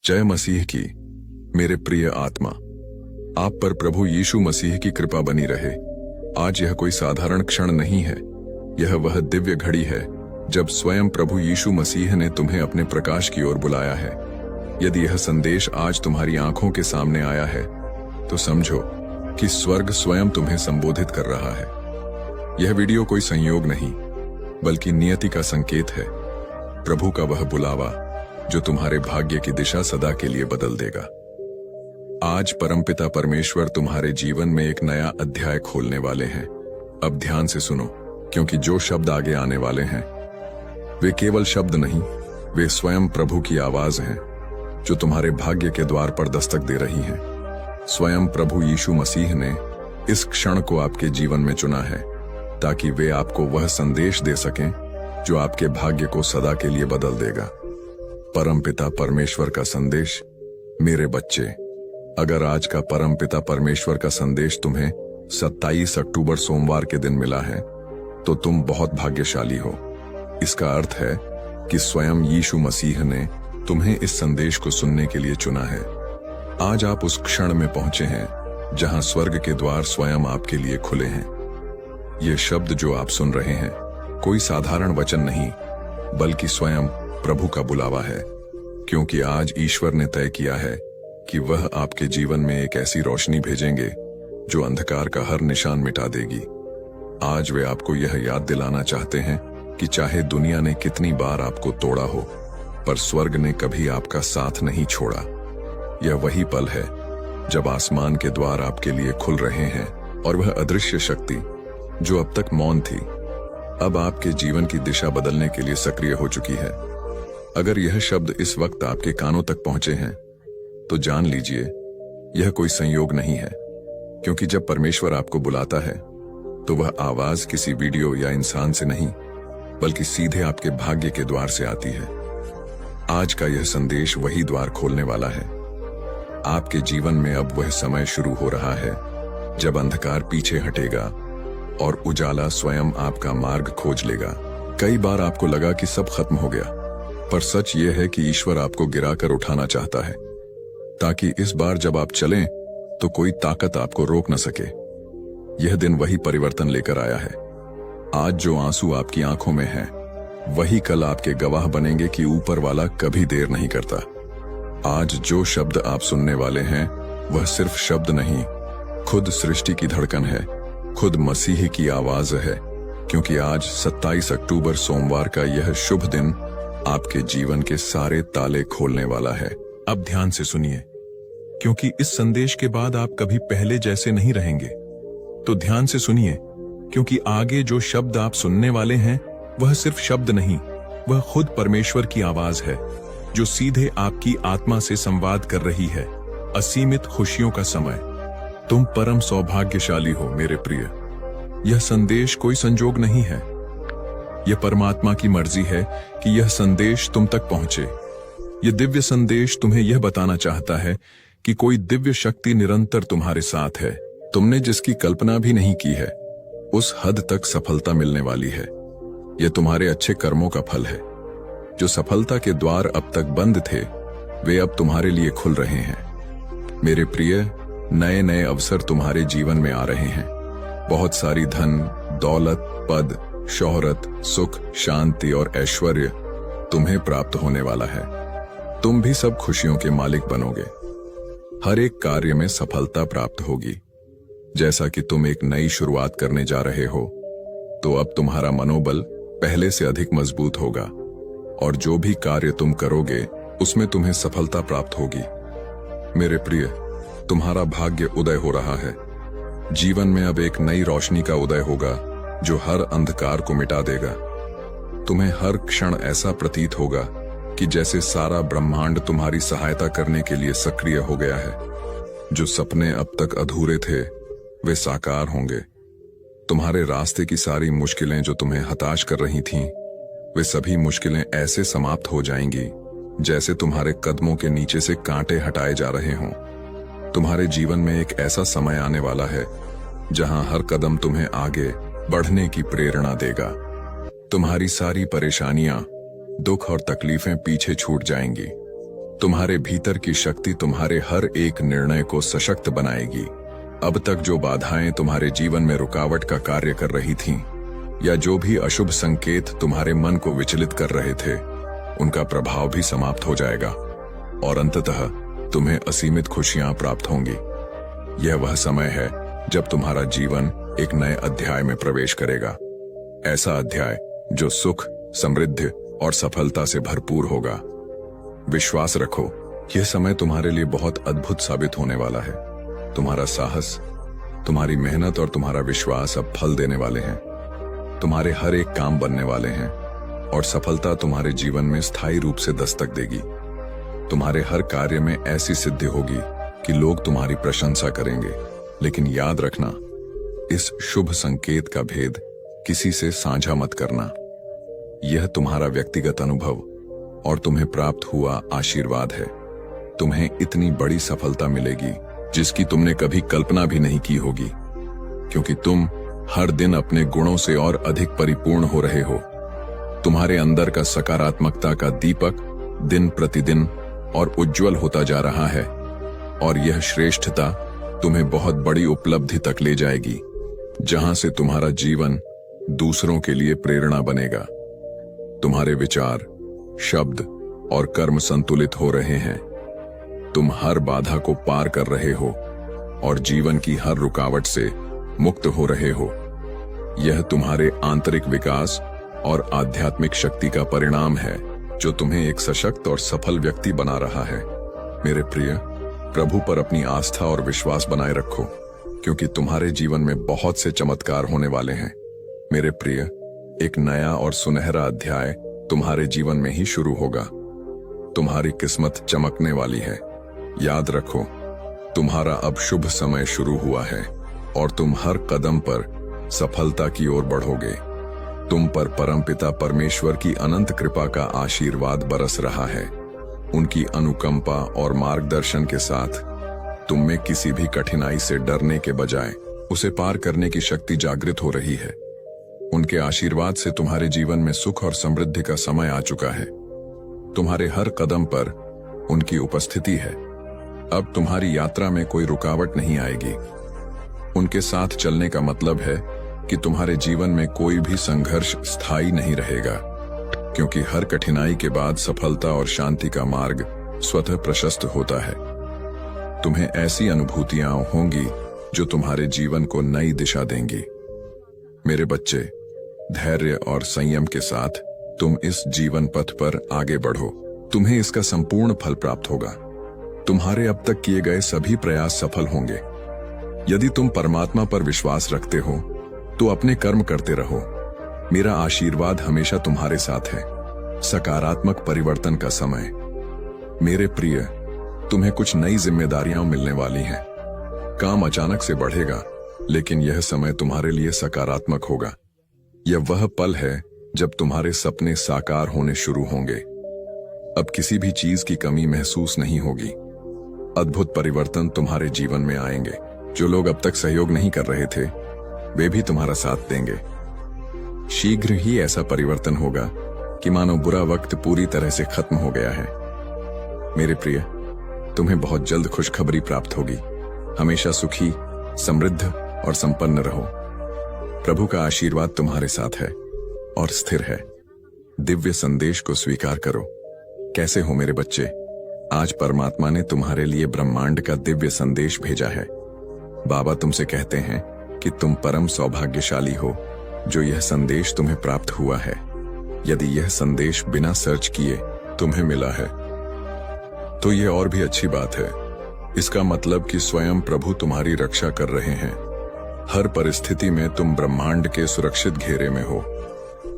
जय मसीह की। मेरे प्रिय आत्मा, आप पर प्रभु यीशु मसीह की कृपा बनी रहे। आज यह कोई साधारण क्षण नहीं है, यह वह दिव्य घड़ी है जब स्वयं प्रभु यीशु मसीह ने तुम्हें अपने प्रकाश की ओर बुलाया है। यदि यह संदेश आज तुम्हारी आंखों के सामने आया है तो समझो कि स्वर्ग स्वयं तुम्हें संबोधित कर रहा है। यह वीडियो कोई संयोग नहीं बल्कि नियति का संकेत है, प्रभु का वह बुलावा जो तुम्हारे भाग्य की दिशा सदा के लिए बदल देगा। आज परमपिता परमेश्वर तुम्हारे जीवन में एक नया अध्याय खोलने वाले हैं। अब ध्यान से सुनो, क्योंकि जो शब्द आगे आने वाले हैं वे केवल शब्द नहीं, वे स्वयं प्रभु की आवाज हैं जो तुम्हारे भाग्य के द्वार पर दस्तक दे रही हैं। स्वयं प्रभु यीशु मसीह ने इस क्षण को आपके जीवन में चुना है ताकि वे आपको वह संदेश दे सकें जो आपके भाग्य को सदा के लिए बदल देगा। परमपिता परमेश्वर का संदेश। मेरे बच्चे, अगर आज का परमपिता परमेश्वर का संदेश तुम्हें 27 अक्टूबर सोमवार के दिन मिला है तो तुम बहुत भाग्यशाली हो। इसका अर्थ है कि स्वयं यीशु मसीह ने तुम्हें इस संदेश को सुनने के लिए चुना है। आज आप उस क्षण में पहुंचे हैं जहां स्वर्ग के द्वार स्वयं आपके लिए खुले हैं। ये शब्द जो आप सुन रहे हैं कोई साधारण वचन नहीं बल्कि स्वयं प्रभु का बुलावा है, क्योंकि आज ईश्वर ने तय किया है कि वह आपके जीवन में एक ऐसी रोशनी भेजेंगे जो अंधकार का हर निशान मिटा देगी। आज वे आपको यह याद दिलाना चाहते हैं कि चाहे दुनिया ने कितनी बार आपको तोड़ा हो, पर स्वर्ग ने कभी आपका साथ नहीं छोड़ा। यह वही पल है जब आसमान के द्वार आपके लिए खुल रहे हैं और वह अदृश्य शक्ति जो अब तक मौन थी, अब आपके जीवन की दिशा बदलने के लिए सक्रिय हो चुकी है। अगर यह शब्द इस वक्त आपके कानों तक पहुंचे हैं तो जान लीजिए यह कोई संयोग नहीं है, क्योंकि जब परमेश्वर आपको बुलाता है तो वह आवाज किसी वीडियो या इंसान से नहीं बल्कि सीधे आपके भाग्य के द्वार से आती है। आज का यह संदेश वही द्वार खोलने वाला है। आपके जीवन में अब वह समय शुरू हो रहा है जब अंधकार पीछे हटेगा और उजाला स्वयं आपका मार्ग खोज लेगा। कई बार आपको लगा कि सब खत्म हो गया, पर सच यह है कि ईश्वर आपको गिराकर उठाना चाहता है ताकि इस बार जब आप चलें तो कोई ताकत आपको रोक न सके। यह दिन वही परिवर्तन लेकर आया है। आज जो आंसू आपकी आंखों में हैं, वही कल आपके गवाह बनेंगे कि ऊपर वाला कभी देर नहीं करता। आज जो शब्द आप सुनने वाले हैं वह सिर्फ शब्द नहीं, खुद सृष्टि की धड़कन है, खुद मसीह की आवाज है, क्योंकि आज 27 अक्टूबर सोमवार का यह शुभ दिन आपके जीवन के सारे ताले खोलने वाला है। अब ध्यान से सुनिए, क्योंकि इस संदेश के बाद आप कभी पहले जैसे नहीं रहेंगे। तो ध्यान से सुनिए, क्योंकि आगे जो शब्द आप सुनने वाले हैं वह सिर्फ शब्द नहीं, वह खुद परमेश्वर की आवाज है जो सीधे आपकी आत्मा से संवाद कर रही है। असीमित खुशियों का समय। तुम परम सौभाग्यशाली हो मेरे प्रिय। यह संदेश कोई संजोग नहीं है, यह परमात्मा की मर्जी है कि यह संदेश तुम तक पहुंचे। यह दिव्य संदेश तुम्हें यह बताना चाहता है कि कोई दिव्य शक्ति निरंतर तुम्हारे साथ है। तुमने जिसकी कल्पना भी नहीं की है उस हद तक सफलता मिलने वाली है। यह तुम्हारे अच्छे कर्मों का फल है। जो सफलता के द्वार अब तक बंद थे वे अब तुम्हारे लिए खुल रहे हैं। मेरे प्रिय, नए नए अवसर तुम्हारे जीवन में आ रहे हैं। बहुत सारी धन, दौलत, पद, शोहरत, सुख, शांति और ऐश्वर्य तुम्हें प्राप्त होने वाला है। तुम भी सब खुशियों के मालिक बनोगे। हर एक कार्य में सफलता प्राप्त होगी। जैसा कि तुम एक नई शुरुआत करने जा रहे हो तो अब तुम्हारा मनोबल पहले से अधिक मजबूत होगा और जो भी कार्य तुम करोगे उसमें तुम्हें सफलता प्राप्त होगी। मेरे प्रिय, तुम्हारा भाग्य उदय हो रहा है। जीवन में अब एक नई रोशनी का उदय होगा जो हर अंधकार को मिटा देगा। तुम्हें हर क्षण ऐसा प्रतीत होगा कि जैसे सारा ब्रह्मांड तुम्हारी सहायता करने के लिए सक्रिय हो गया है। जो सपने अब तक अधूरे थे वे साकार होंगे। तुम्हारे रास्ते की सारी मुश्किलें जो तुम्हें हताश कर रही थीं, वे सभी मुश्किलें ऐसे समाप्त हो जाएंगी जैसे तुम्हारे कदमों के नीचे से कांटे हटाए जा रहे हों। तुम्हारे जीवन में एक ऐसा समय आने वाला है जहां हर कदम तुम्हें आगे बढ़ने की प्रेरणा देगा। तुम्हारी सारी परेशानियां, दुख और तकलीफें पीछे छूट जाएंगी। तुम्हारे भीतर की शक्ति तुम्हारे हर एक निर्णय को सशक्त बनाएगी। अब तक जो बाधाएं तुम्हारे जीवन में रुकावट का कार्य कर रही थीं, या जो भी अशुभ संकेत तुम्हारे मन को विचलित कर रहे थे, उनका प्रभाव भी समाप्त हो जाएगा और अंततः तुम्हें असीमित खुशियां प्राप्त होंगी। यह वह समय है जब तुम्हारा जीवन एक नए अध्याय में प्रवेश करेगा, ऐसा अध्याय जो सुख, समृद्धि और सफलता से भरपूर होगा। विश्वास रखो, यह समय तुम्हारे लिए बहुत अद्भुत साबित होने वाला है। तुम्हारा साहस, तुम्हारी मेहनत और तुम्हारा विश्वास अब फल देने वाले हैं। तुम्हारे हर एक काम बनने वाले हैं और सफलता तुम्हारे जीवन में स्थायी रूप से दस्तक देगी। तुम्हारे हर कार्य में ऐसी सिद्धि होगी कि लोग तुम्हारी प्रशंसा करेंगे। लेकिन याद रखना, इस शुभ संकेत का भेद किसी से साझा मत करना। यह तुम्हारा व्यक्तिगत अनुभव और तुम्हें प्राप्त हुआ आशीर्वाद है। तुम्हें इतनी बड़ी सफलता मिलेगी जिसकी तुमने कभी कल्पना भी नहीं की होगी, क्योंकि तुम हर दिन अपने गुणों से और अधिक परिपूर्ण हो रहे हो। तुम्हारे अंदर का सकारात्मकता का दीपक दिन प्रतिदिन और उज्जवल होता जा रहा है और यह श्रेष्ठता तुम्हें बहुत बड़ी उपलब्धि तक ले जाएगी, जहां से तुम्हारा जीवन दूसरों के लिए प्रेरणा बनेगा। तुम्हारे विचार, शब्द और कर्म संतुलित हो रहे हैं। तुम हर बाधा को पार कर रहे हो और जीवन की हर रुकावट से मुक्त हो रहे हो। यह तुम्हारे आंतरिक विकास और आध्यात्मिक शक्ति का परिणाम है, जो तुम्हें एक सशक्त और सफल व्यक्ति बना रहा है। मेरे प्रिय, प्रभु पर अपनी आस्था और विश्वास बनाए रखो, क्योंकि तुम्हारे जीवन में बहुत से चमत्कार होने वाले हैं। मेरे प्रिय, एक नया और सुनहरा अध्याय तुम्हारे जीवन में ही शुरू होगा। तुम्हारी किस्मत चमकने वाली है। याद रखो, तुम्हारा अब शुभ समय शुरू हुआ है और तुम हर कदम पर सफलता की ओर बढ़ोगे। तुम पर परमपिता परमेश्वर की अनंत कृपा का आशीर्वाद बरस रहा है। उनकी अनुकंपा और मार्गदर्शन के साथ तुम में किसी भी कठिनाई से डरने के बजाय उसे पार करने की शक्ति जागृत हो रही है। उनके आशीर्वाद से तुम्हारे जीवन में सुख और समृद्धि का समय आ चुका है। तुम्हारे हर कदम पर उनकी उपस्थिति है। अब तुम्हारी यात्रा में कोई रुकावट नहीं आएगी। उनके साथ चलने का मतलब है कि तुम्हारे जीवन में कोई भी संघर्ष स्थायी नहीं रहेगा, क्योंकि हर कठिनाई के बाद सफलता और शांति का मार्ग स्वतः प्रशस्त होता है। तुम्हें ऐसी अनुभूतियां होंगी जो तुम्हारे जीवन को नई दिशा देंगी। मेरे बच्चे, धैर्य और संयम के साथ तुम इस जीवन पथ पर आगे बढ़ो। तुम्हें इसका संपूर्ण फल प्राप्त होगा। तुम्हारे अब तक किए गए सभी प्रयास सफल होंगे। यदि तुम परमात्मा पर विश्वास रखते हो तो अपने कर्म करते रहो। मेरा आशीर्वाद हमेशा तुम्हारे साथ है। सकारात्मक परिवर्तन का समय। मेरे प्रिय, तुम्हें कुछ नई जिम्मेदारियां मिलने वाली हैं। काम अचानक से बढ़ेगा, लेकिन यह समय तुम्हारे लिए सकारात्मक होगा। यह वह पल है जब तुम्हारे सपने साकार होने शुरू होंगे। अब किसी भी चीज की कमी महसूस नहीं होगी। अद्भुत परिवर्तन तुम्हारे जीवन में आएंगे। जो लोग अब तक सहयोग नहीं कर रहे थे, वे भी तुम्हारा साथ देंगे। शीघ्र ही ऐसा परिवर्तन होगा कि मानो बुरा वक्त पूरी तरह से खत्म हो गया है। मेरे प्रिय, तुम्हें बहुत जल्द खुशखबरी प्राप्त होगी। हमेशा सुखी, समृद्ध और संपन्न रहो। प्रभु का आशीर्वाद तुम्हारे साथ है और स्थिर है। दिव्य संदेश को स्वीकार करो। कैसे हो मेरे बच्चे? आज परमात्मा ने तुम्हारे लिए ब्रह्मांड का दिव्य संदेश भेजा है। बाबा तुमसे कहते हैं कि तुम परम सौभाग्यशाली हो जो यह संदेश तुम्हें प्राप्त हुआ है। यदि यह संदेश बिना सर्च किए तुम्हें मिला है तो यह और भी अच्छी बात है। इसका मतलब कि स्वयं प्रभु तुम्हारी रक्षा कर रहे हैं। हर परिस्थिति में तुम ब्रह्मांड के सुरक्षित घेरे में हो।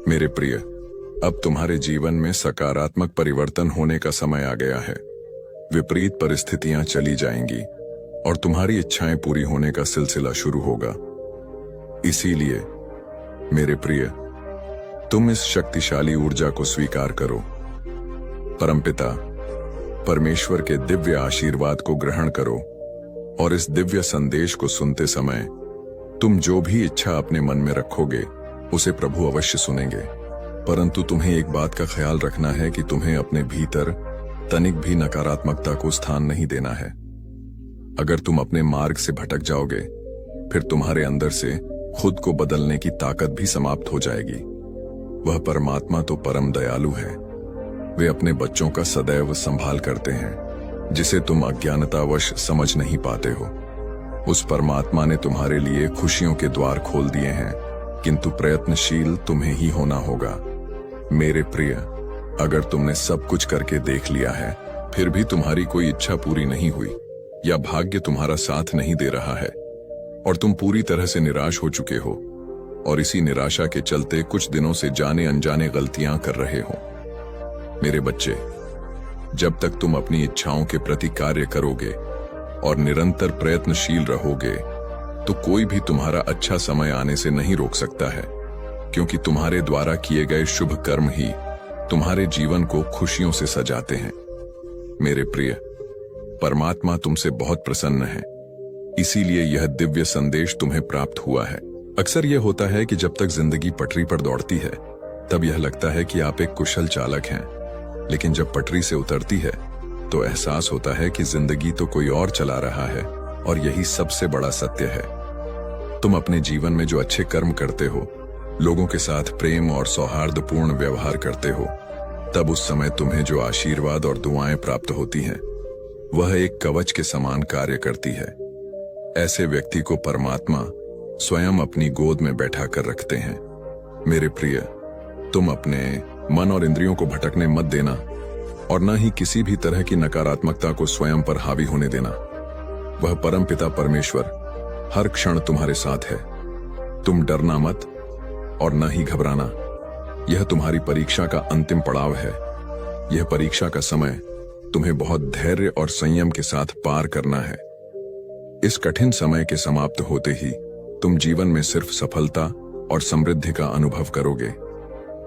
मेरे प्रिय, अब तुम्हारे जीवन में सकारात्मक परिवर्तन होने का समय आ गया है। विपरीत परिस्थितियां चली जाएंगी और तुम्हारी इच्छाएं पूरी होने का सिलसिला शुरू होगा। इसीलिए मेरे प्रिय, तुम इस शक्तिशाली ऊर्जा को स्वीकार करो। परमपिता परमेश्वर के दिव्य आशीर्वाद को ग्रहण करो और इस दिव्य संदेश को सुनते समय तुम जो भी इच्छा अपने मन में रखोगे उसे प्रभु अवश्य सुनेंगे। परंतु तुम्हें एक बात का ख्याल रखना है कि तुम्हें अपने भीतर तनिक भी नकारात्मकता को स्थान नहीं देना है। अगर तुम अपने मार्ग से भटक जाओगे, फिर तुम्हारे अंदर से खुद को बदलने की ताकत भी समाप्त हो जाएगी। वह परमात्मा तो परम दयालु है। वे अपने बच्चों का सदैव संभाल करते हैं, जिसे तुम अज्ञानतावश समझ नहीं पाते हो। उस परमात्मा ने तुम्हारे लिए खुशियों के द्वार खोल दिए हैं, किंतु प्रयत्नशील तुम्हें ही होना होगा। मेरे प्रिय, अगर तुमने सब कुछ करके देख लिया है, फिर भी तुम्हारी कोई इच्छा पूरी नहीं हुई या भाग्य तुम्हारा साथ नहीं दे रहा है और तुम पूरी तरह से निराश हो चुके हो और इसी निराशा के चलते कुछ दिनों से जाने अनजाने गलतियां कर रहे हो, मेरे बच्चे, जब तक तुम अपनी इच्छाओं के प्रति कार्य करोगे और निरंतर प्रयत्नशील रहोगे, तो कोई भी तुम्हारा अच्छा समय आने से नहीं रोक सकता है, क्योंकि तुम्हारे द्वारा किए गए शुभ कर्म ही तुम्हारे जीवन को खुशियों से सजाते हैं। मेरे प्रिय, परमात्मा तुमसे बहुत प्रसन्न है, इसीलिए यह दिव्य संदेश तुम्हें प्राप्त हुआ है। अक्सर यह होता है कि जब तक जिंदगी पटरी पर दौड़ती है, तब यह लगता है कि आप एक कुशल चालक हैं, लेकिन जब पटरी से उतरती है तो एहसास होता है कि जिंदगी तो कोई और चला रहा है, और यही सबसे बड़ा सत्य है। तुम अपने जीवन में जो अच्छे कर्म करते हो, लोगों के साथ प्रेम और सौहार्दपूर्ण व्यवहार करते हो, तब उस समय तुम्हें जो आशीर्वाद और दुआएं प्राप्त होती हैं, वह एक कवच के समान कार्य करती है। ऐसे व्यक्ति को परमात्मा स्वयं अपनी गोद में बैठा कर रखते हैं। मेरे प्रिय, तुम अपने मन और इंद्रियों को भटकने मत देना और न ही किसी भी तरह की नकारात्मकता को स्वयं पर हावी होने देना। वह परमपिता परमेश्वर हर क्षण तुम्हारे साथ है। तुम डरना मत और न ही घबराना। यह तुम्हारी परीक्षा का अंतिम पड़ाव है। यह परीक्षा का समय तुम्हें बहुत धैर्य और संयम के साथ पार करना है। इस कठिन समय के समाप्त होते ही तुम जीवन में सिर्फ सफलता और समृद्धि का अनुभव करोगे।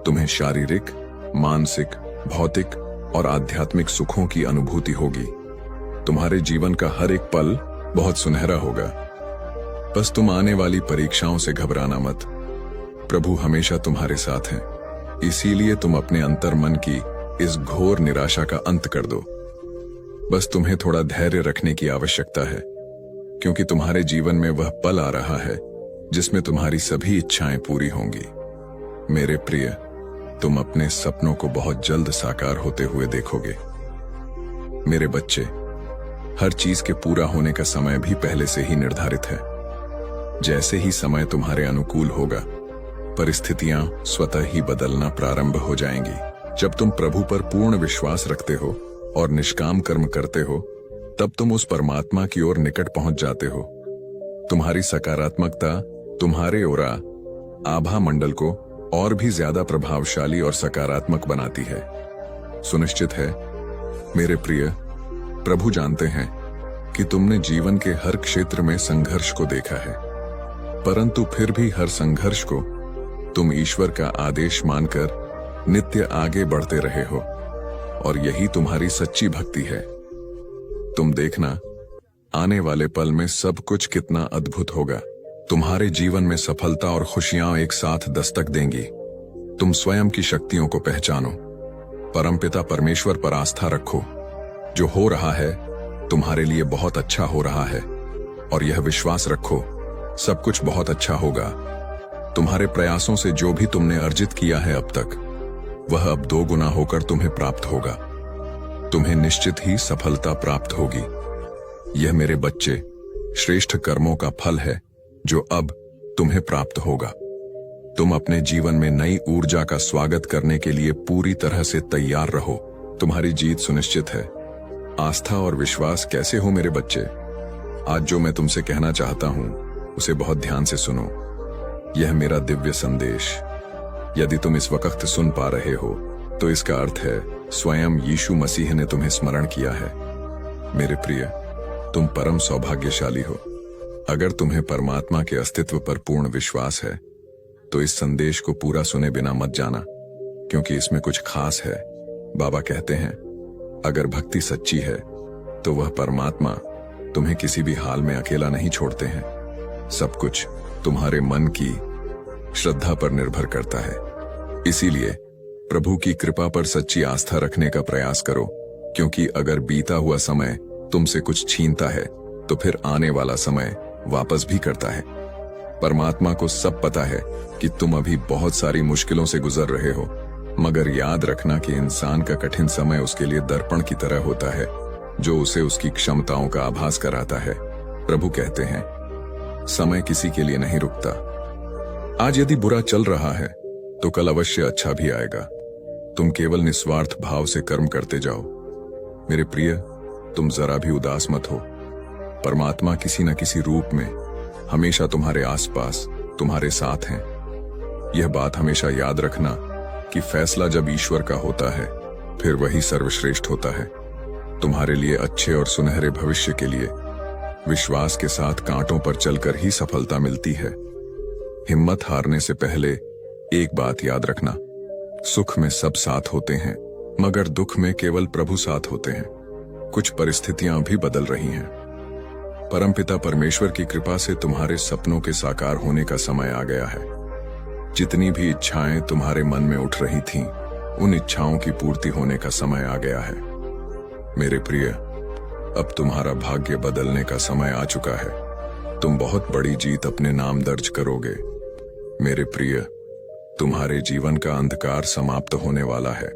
तुम्हें शारीरिक, मानसिक, भौतिक और आध्यात्मिक सुखों की अनुभूति होगी। तुम्हारे जीवन का हर एक पल बहुत सुनहरा होगा। बस तुम आने वाली परीक्षाओं से घबराना मत। प्रभु हमेशा तुम्हारे साथ हैं, इसीलिए तुम अपने अंतर मन की इस घोर निराशा का अंत कर दो। बस तुम्हें थोड़ा धैर्य रखने की आवश्यकता है, क्योंकि तुम्हारे जीवन में वह पल आ रहा है जिसमें तुम्हारी सभी इच्छाएं पूरी होंगी। मेरे प्रिय, तुम अपने सपनों को बहुत जल्द साकार होते हुए देखोगे। मेरे बच्चे, हर चीज के पूरा होने का समय भी पहले से ही निर्धारित है। जैसे ही समय तुम्हारे अनुकूल होगा, परिस्थितियां स्वतः ही बदलना प्रारंभ हो जाएंगी। जब तुम प्रभु पर पूर्ण विश्वास रखते हो और निष्काम कर्म करते हो, तब तुम उस परमात्मा की ओर निकट पहुंच जाते हो। तुम्हारी सकारात्मकता तुम्हारे ओरा आभा मंडल को और भी ज्यादा प्रभावशाली और सकारात्मक बनाती है। सुनिश्चित है मेरे प्रिय, प्रभु जानते हैं कि तुमने जीवन के हर क्षेत्र में संघर्ष को देखा है, परंतु फिर भी हर संघर्ष को तुम ईश्वर का आदेश मानकर नित्य आगे बढ़ते रहे हो, और यही तुम्हारी सच्ची भक्ति है। तुम देखना, आने वाले पल में सब कुछ कितना अद्भुत होगा। तुम्हारे जीवन में सफलता और खुशियां एक साथ दस्तक देंगी। तुम स्वयं की शक्तियों को पहचानो, परमपिता परमेश्वर पर आस्था रखो। जो हो रहा है तुम्हारे लिए बहुत अच्छा हो रहा है, और यह विश्वास रखो सब कुछ बहुत अच्छा होगा। तुम्हारे प्रयासों से जो भी तुमने अर्जित किया है अब तक, वह अब 2 गुना होकर तुम्हें प्राप्त होगा। तुम्हें निश्चित ही सफलता प्राप्त होगी। यह मेरे बच्चे श्रेष्ठ कर्मों का फल है जो अब तुम्हें प्राप्त होगा। तुम अपने जीवन में नई ऊर्जा का स्वागत करने के लिए पूरी तरह से तैयार रहो। तुम्हारी जीत सुनिश्चित है। आस्था और विश्वास कैसे हो मेरे बच्चे? आज जो मैं तुमसे कहना चाहता हूं, उसे बहुत ध्यान से सुनो। यह मेरा दिव्य संदेश यदि तुम इस वक्त सुन पा रहे हो, तो इसका अर्थ है स्वयं यीशु मसीह ने तुम्हें स्मरण किया है। मेरे प्रिय, तुम परम सौभाग्यशाली हो। अगर तुम्हें परमात्मा के अस्तित्व पर पूर्ण विश्वास है, तो इस संदेश को पूरा सुने बिना मत जाना, क्योंकि इसमें कुछ खास है। बाबा कहते हैं, अगर भक्ति सच्ची है तो वह परमात्मा तुम्हें किसी भी हाल में अकेला नहीं छोड़ते हैं। सब कुछ तुम्हारे मन की श्रद्धा पर निर्भर करता है। इसीलिए प्रभु की कृपा पर सच्ची आस्था रखने का प्रयास करो क्योंकि अगर बीता हुआ समय तुमसे कुछ छीनता है तो फिर आने वाला समय वापस भी करता है। परमात्मा को सब पता है कि तुम अभी बहुत सारी मुश्किलों से गुजर रहे हो, मगर याद रखना कि इंसान का कठिन समय उसके लिए दर्पण की तरह होता है, जो उसे उसकी क्षमताओं का आभास कराता है। प्रभु कहते हैं, समय किसी के लिए नहीं रुकता। आज यदि बुरा चल रहा है तो कल अवश्य अच्छा भी आएगा। तुम केवल निस्वार्थ भाव से कर्म करते जाओ। मेरे प्रिय, तुम जरा भी उदास मत हो। परमात्मा किसी न किसी रूप में हमेशा तुम्हारे आसपास, तुम्हारे साथ हैं। यह बात हमेशा याद रखना कि फैसला जब ईश्वर का होता है फिर वही सर्वश्रेष्ठ होता है। तुम्हारे लिए अच्छे और सुनहरे भविष्य के लिए विश्वास के साथ कांटों पर चलकर ही सफलता मिलती है। हिम्मत हारने से पहले एक बात याद रखना, सुख में सब साथ होते हैं, मगर दुख में केवल प्रभु साथ होते हैं। कुछ परिस्थितियां भी बदल रही हैं। परमपिता परमेश्वर की कृपा से तुम्हारे सपनों के साकार होने का समय आ गया है। जितनी भी इच्छाएं तुम्हारे मन में उठ रही थीं, उन इच्छाओं की पूर्ति होने का समय आ गया है। मेरे प्रिय, अब तुम्हारा भाग्य बदलने का समय आ चुका है। तुम बहुत बड़ी जीत अपने नाम दर्ज करोगे। मेरे प्रिय, तुम्हारे जीवन का अंधकार समाप्त होने वाला है।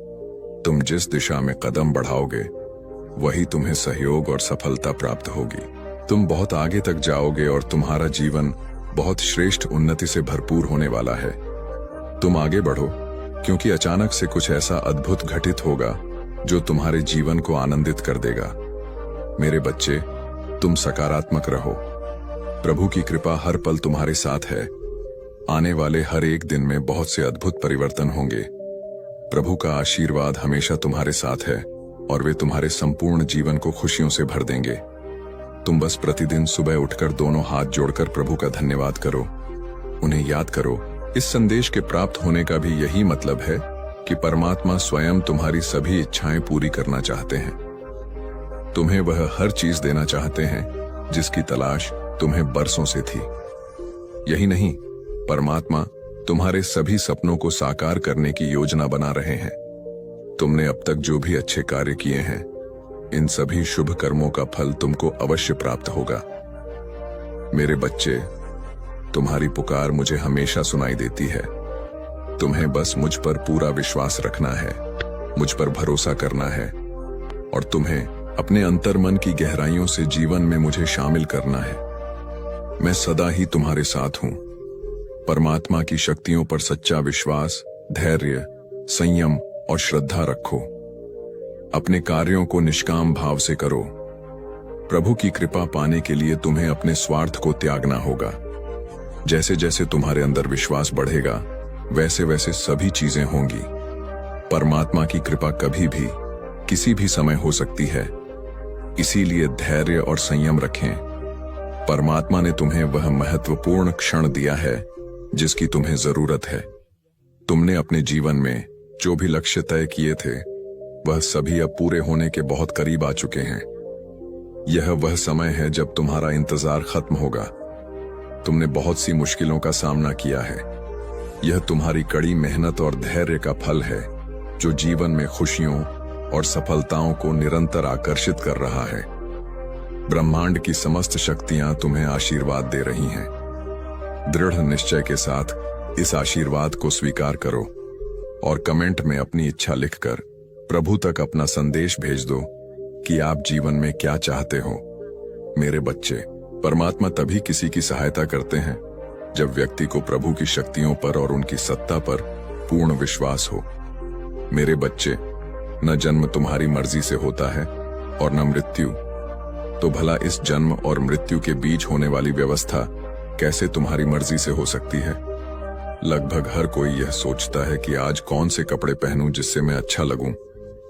तुम जिस दिशा में कदम बढ़ाओगे वही तुम्हें सहयोग और सफलता प्राप्त होगी। तुम बहुत आगे तक जाओगे और तुम्हारा जीवन बहुत श्रेष्ठ उन्नति से भरपूर होने वाला है। तुम आगे बढ़ो, क्योंकि अचानक से कुछ ऐसा अद्भुत घटित होगा जो तुम्हारे जीवन को आनंदित कर देगा। मेरे बच्चे, तुम सकारात्मक रहो। प्रभु की कृपा हर पल तुम्हारे साथ है। आने वाले हर एक दिन में बहुत से अद्भुत परिवर्तन होंगे। प्रभु का आशीर्वाद हमेशा तुम्हारे साथ है और वे तुम्हारे संपूर्ण जीवन को खुशियों से भर देंगे। तुम बस प्रतिदिन सुबह उठकर दोनों हाथ जोड़कर प्रभु का धन्यवाद करो। उन्हें याद करो। इस संदेश के प्राप्त होने का भी यही मतलब है कि परमात्मा स्वयं तुम्हारी सभी इच्छाएं पूरी करना चाहते हैं। तुम्हें वह हर चीज देना चाहते हैं जिसकी तलाश तुम्हें बरसों से थी। यही नहीं, परमात्मा तुम्हारे सभी सपनों को साकार करने की योजना बना रहे हैं। तुमने अब तक जो भी अच्छे कार्य किए हैं, इन सभी शुभ कर्मों का फल तुमको अवश्य प्राप्त होगा। मेरे बच्चे, तुम्हारी पुकार मुझे हमेशा सुनाई देती है। तुम्हें बस मुझ पर पूरा विश्वास रखना है, मुझ पर भरोसा करना है और तुम्हें अपने अंतर्मन की गहराइयों से जीवन में मुझे शामिल करना है। मैं सदा ही तुम्हारे साथ हूं। परमात्मा की शक्तियों पर सच्चा विश्वास, धैर्य, संयम और श्रद्धा रखो। अपने कार्यों को निष्काम भाव से करो। प्रभु की कृपा पाने के लिए तुम्हें अपने स्वार्थ को त्यागना होगा। जैसे जैसे तुम्हारे अंदर विश्वास बढ़ेगा, वैसे वैसे सभी चीजें होंगी। परमात्मा की कृपा कभी भी, किसी भी समय हो सकती है। इसीलिए धैर्य और संयम रखें। परमात्मा ने तुम्हें वह महत्वपूर्ण क्षण दिया है जिसकी तुम्हें जरूरत है। तुमने अपने जीवन में जो भी लक्ष्य तय किए थे, वह सभी अब पूरे होने के बहुत करीब आ चुके हैं। यह वह समय है जब तुम्हारा इंतजार खत्म होगा। तुमने बहुत सी मुश्किलों का सामना किया है। यह तुम्हारी कड़ी मेहनत और धैर्य का फल है, जो जीवन में खुशियों और सफलताओं को निरंतर आकर्षित कर रहा है। ब्रह्मांड की समस्त शक्तियां तुम्हें आशीर्वाद दे रही हैं। दृढ़ निश्चय के साथ इस आशीर्वाद को स्वीकार करो और कमेंट में अपनी इच्छा लिखकर प्रभु तक अपना संदेश भेज दो कि आप जीवन में क्या चाहते हो। मेरे बच्चे, परमात्मा तभी किसी की सहायता करते हैं जब व्यक्ति को प्रभु की शक्तियों पर और उनकी सत्ता पर पूर्ण विश्वास हो। मेरे बच्चे, न जन्म तुम्हारी मर्जी से होता है और न मृत्यु, तो भला इस जन्म और मृत्यु के बीच होने वाली व्यवस्था कैसे तुम्हारी मर्जी से हो सकती है? लगभग हर कोई यह सोचता है कि आज कौन से कपड़े पहनूं जिससे मैं अच्छा लगूं,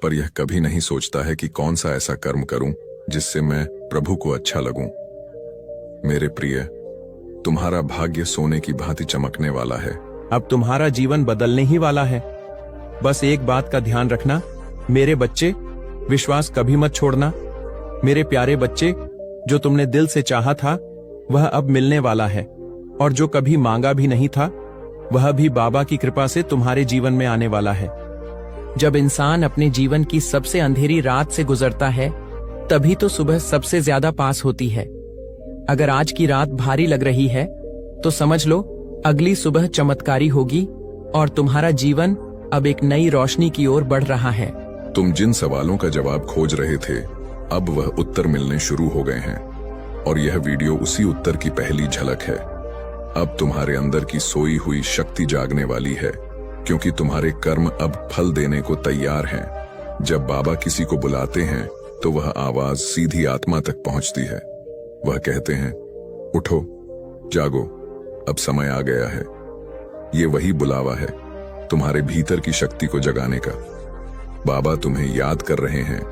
पर यह कभी नहीं सोचता है कि कौन सा ऐसा कर्म करूं जिससे मैं प्रभु को अच्छा लगूं। मेरे प्रिय, तुम्हारा भाग्य सोने की भांति चमकने वाला है। अब तुम्हारा जीवन बदलने ही वाला है। बस एक बात का ध्यान रखना मेरे बच्चे, विश्वास कभी मत छोड़ना। मेरे प्यारे बच्चे, जो तुमने दिल से चाहा था वह अब मिलने वाला है, और जो कभी मांगा भी नहीं था वह भी बाबा की कृपा से तुम्हारे जीवन में आने वाला है। जब इंसान अपने जीवन की सबसे अंधेरी रात से गुजरता है तभी तो सुबह सबसे ज्यादा पास होती है। अगर आज की रात भारी लग रही है तो समझ लो अगली सुबह चमत्कारी होगी और तुम्हारा जीवन अब एक नई रोशनी की ओर बढ़ रहा है। तुम जिन सवालों का जवाब खोज रहे थे अब वह उत्तर मिलने शुरू हो गए हैं और यह वीडियो उसी उत्तर की पहली झलक है। अब तुम्हारे अंदर की सोई हुई शक्ति जागने वाली है क्योंकि तुम्हारे कर्म अब फल देने को तैयार हैं। जब बाबा किसी को बुलाते हैं तो वह आवाज सीधी आत्मा तक पहुंचती है। वह कहते हैं, उठो, जागो, अब समय आ गया है। ये वही बुलावा है तुम्हारे भीतर की शक्ति को जगाने का। बाबा तुम्हें याद कर रहे हैं,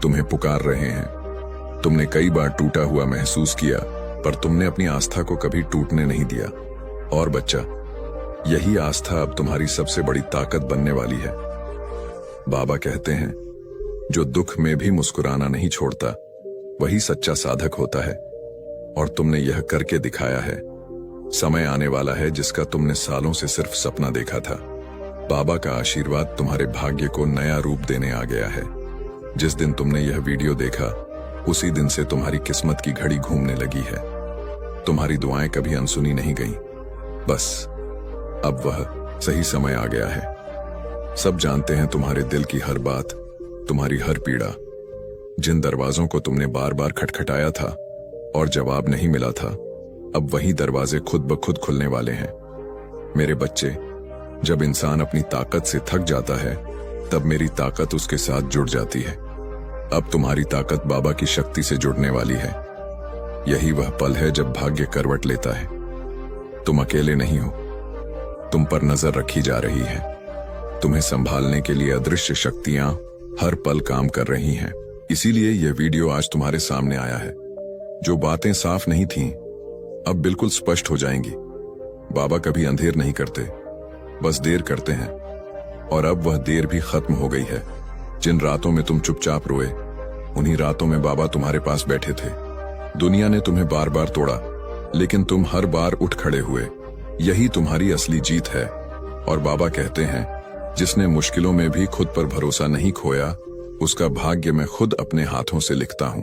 तुम्हें पुकार रहे हैं। तुमने कई बार टूटा हुआ महसूस किया पर तुमने अपनी आस्था को कभी टूटने नहीं दिया। और बच्चा, यही आस्था अब तुम्हारी सबसे बड़ी ताकत बनने वाली है। बाबा कहते हैं, जो दुख में भी मुस्कुराना नहीं छोड़ता वही सच्चा साधक होता है। और तुमने यह करके दिखाया है। समय आने वाला है जिसका तुमने सालों से सिर्फ सपना देखा था। बाबा का आशीर्वाद तुम्हारे भाग्य को नया रूप देने आ गया है। जिस दिन तुमने यह वीडियो देखा उसी दिन से तुम्हारी किस्मत की घड़ी घूमने लगी है। तुम्हारी दुआएं कभी अनसुनी नहीं गईं। बस अब वह सही समय आ गया है। सब जानते हैं तुम्हारे दिल की हर बात, तुम्हारी हर पीड़ा। जिन दरवाजों को तुमने बार बार खटखटाया था और जवाब नहीं मिला था, अब वही दरवाजे खुद ब खुद खुलने वाले हैं। मेरे बच्चे, जब इंसान अपनी ताकत से थक जाता है तब मेरी ताकत उसके साथ जुड़ जाती है। अब तुम्हारी ताकत बाबा की शक्ति से जुड़ने वाली है। यही वह पल है जब भाग्य करवट लेता है। तुम अकेले नहीं हो, तुम पर नजर रखी जा रही है। तुम्हें संभालने के लिए अदृश्य शक्तियां हर पल काम कर रही हैं। इसीलिए यह वीडियो आज तुम्हारे सामने आया है। जो बातें साफ नहीं थीं, अब बिल्कुल स्पष्ट हो जाएंगी। बाबा कभी अंधेर नहीं करते, बस देर करते हैं। और अब वह देर भी खत्म हो गई है। जिन रातों में तुम चुपचाप रोए, उन्हीं रातों में बाबा तुम्हारे पास बैठे थे। दुनिया ने तुम्हें बार बार तोड़ा, लेकिन तुम हर बार उठ खड़े हुए। यही तुम्हारी असली जीत है। और बाबा कहते हैं, जिसने मुश्किलों में भी खुद पर भरोसा नहीं खोया, उसका भाग्य मैं खुद अपने हाथों से लिखता हूं।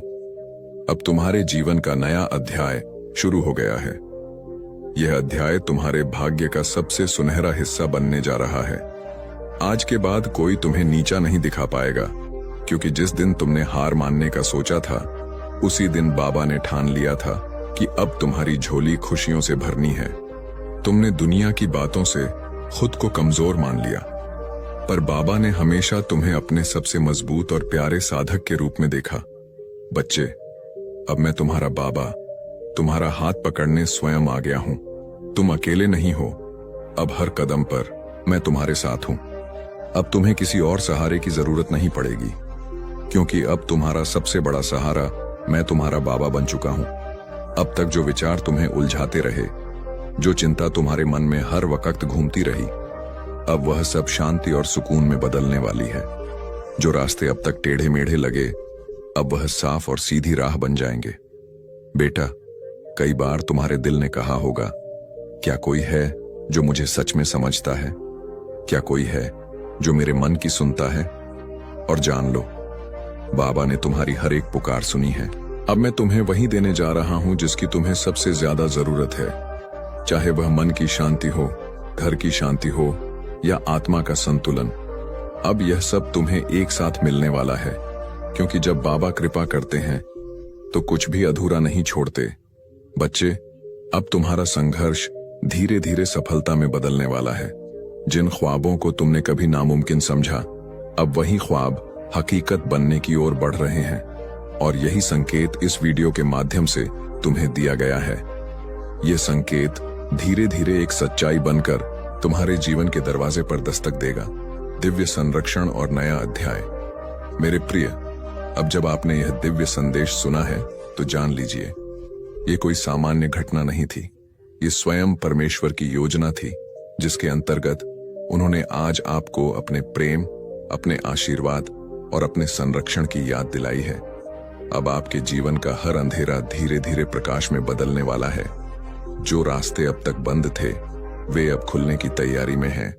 अब तुम्हारे जीवन का नया अध्याय शुरू हो गया है। यह अध्याय तुम्हारे भाग्य का सबसे सुनहरा हिस्सा बनने जा रहा है। आज के बाद कोई तुम्हें नीचा नहीं दिखा पाएगा, क्योंकि जिस दिन तुमने हार मानने का सोचा था, उसी दिन बाबा ने ठान लिया था कि अब तुम्हारी झोली खुशियों से भरनी है। तुमने दुनिया की बातों से खुद को कमजोर मान लिया, पर बाबा ने हमेशा तुम्हें अपने सबसे मजबूत और प्यारे साधक के रूप में देखा। बच्चे, अब मैं तुम्हारा बाबा तुम्हारा हाथ पकड़ने स्वयं आ गया हूं। तुम अकेले नहीं हो। अब हर कदम पर मैं तुम्हारे साथ हूं। अब तुम्हें किसी और सहारे की जरूरत नहीं पड़ेगी, क्योंकि अब तुम्हारा सबसे बड़ा सहारा मैं तुम्हारा बाबा बन चुका हूं। अब तक जो विचार तुम्हें उलझाते रहे, जो चिंता तुम्हारे मन में हर वक्त घूमती रही, अब वह सब शांति और सुकून में बदलने वाली है। जो रास्ते अब तक टेढ़े मेढ़े लगे, अब वह साफ और सीधी राह बन जाएंगे। बेटा, कई बार तुम्हारे दिल ने कहा होगा, क्या कोई है जो मुझे सच में समझता है? क्या कोई है जो मेरे मन की सुनता है? और जान लो, बाबा ने तुम्हारी हर एक पुकार सुनी है। अब मैं तुम्हें वही देने जा रहा हूं जिसकी तुम्हें सबसे ज्यादा जरूरत है। चाहे वह मन की शांति हो, घर की शांति हो या आत्मा का संतुलन। अब यह सब तुम्हें एक साथ मिलने वाला है, क्योंकि जब बाबा कृपा करते हैं तो कुछ भी अधूरा नहीं छोड़ते। बच्चे, अब तुम्हारा संघर्ष धीरे धीरे सफलता में बदलने वाला है। जिन ख्वाबों को तुमने कभी नामुमकिन समझा, अब वही ख्वाब हकीकत बनने की ओर बढ़ रहे हैं। और यही संकेत इस वीडियो के माध्यम से तुम्हें दिया गया है। यह संकेत धीरे धीरे एक सच्चाई बनकर तुम्हारे जीवन के दरवाजे पर दस्तक देगा। दिव्य संरक्षण और नया अध्याय। मेरे प्रिय, अब जब आपने यह दिव्य संदेश सुना है तो जान लीजिए, ये कोई सामान्य घटना नहीं थी। ये स्वयं परमेश्वर की योजना थी, जिसके अंतर्गत उन्होंने आज आपको अपने प्रेम, अपने आशीर्वाद और अपने संरक्षण की याद दिलाई है। अब आपके जीवन का हर अंधेरा धीरे धीरे प्रकाश में बदलने वाला है। जो रास्ते अब तक बंद थे, वे अब खुलने की तैयारी में हैं,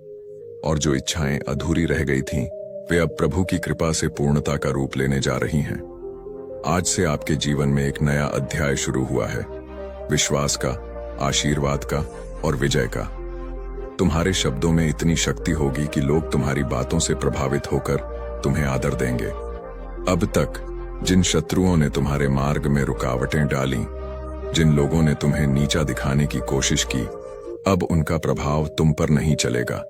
और जो इच्छाएं अधूरी रह गई थीं, वे अब प्रभु की कृपा से पूर्णता का रूप लेने जा रही हैं। आज से आपके जीवन में एक नया अध्याय शुरू हुआ है, विश्वास का, आशीर्वाद का और विजय का। तुम्हारे शब्दों में इतनी शक्ति होगी कि लोग तुम्हारी बातों से प्रभावित होकर तुम्हें आदर देंगे। अब तक जिन शत्रुओं ने तुम्हारे मार्ग में रुकावटें डाली, जिन लोगों ने तुम्हें नीचा दिखाने की कोशिश की, अब उनका प्रभाव तुम पर नहीं चलेगा,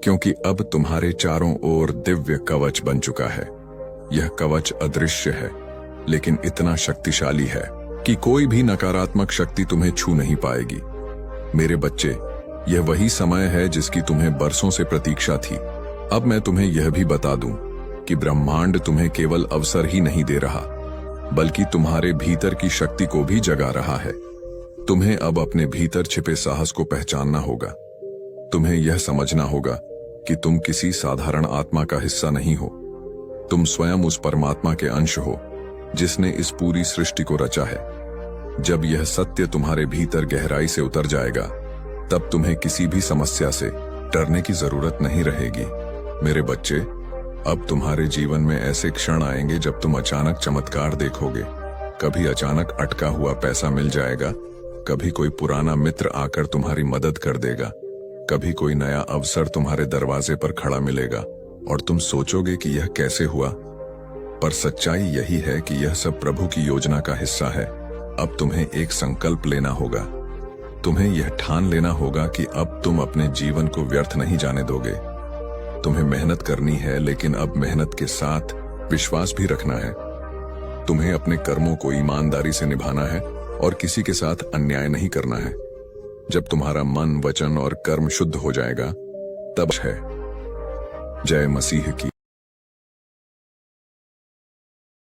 क्योंकि अब तुम्हारे चारों ओर दिव्य कवच बन चुका है। यह कवच अदृश्य है, लेकिन इतना शक्तिशाली है कि कोई भी नकारात्मक शक्ति तुम्हें छू नहीं पाएगी। मेरे बच्चे, यह वही समय है जिसकी तुम्हें बरसों से प्रतीक्षा थी। अब मैं तुम्हें यह भी बता दूं कि ब्रह्मांड तुम्हें केवल अवसर ही नहीं दे रहा, बल्कि तुम्हारे भीतर की शक्ति को भी जगा रहा है। तुम्हें अब अपने भीतर छिपे साहस को पहचानना होगा। तुम्हें यह समझना होगा कि तुम किसी साधारण आत्मा का हिस्सा नहीं हो। तुम स्वयं उस परमात्मा के अंश हो जिसने इस पूरी सृष्टि को रचा है। जब यह सत्य तुम्हारे भीतर गहराई से उतर जाएगा, तब तुम्हें किसी भी समस्या से डरने की जरूरत नहीं रहेगी। मेरे बच्चे, अब तुम्हारे जीवन में ऐसे क्षण आएंगे जब तुम अचानक चमत्कार देखोगे। कभी अचानक अटका हुआ पैसा मिल जाएगा, कभी कोई पुराना मित्र आकर तुम्हारी मदद कर देगा, कभी कोई नया अवसर तुम्हारे दरवाजे पर खड़ा मिलेगा और तुम सोचोगे कि यह कैसे हुआ। पर सच्चाई यही है कि यह सब प्रभु की योजना का हिस्सा है। अब तुम्हें एक संकल्प लेना होगा। तुम्हें यह ठान लेना होगा कि अब तुम अपने जीवन को व्यर्थ नहीं जाने दोगे। तुम्हें मेहनत करनी है, लेकिन अब मेहनत के साथ विश्वास भी रखना है। तुम्हें अपने कर्मों को ईमानदारी से निभाना है और किसी के साथ अन्याय नहीं करना है। जब तुम्हारा मन, वचन और कर्म शुद्ध हो जाएगा, तब है जय मसीह की।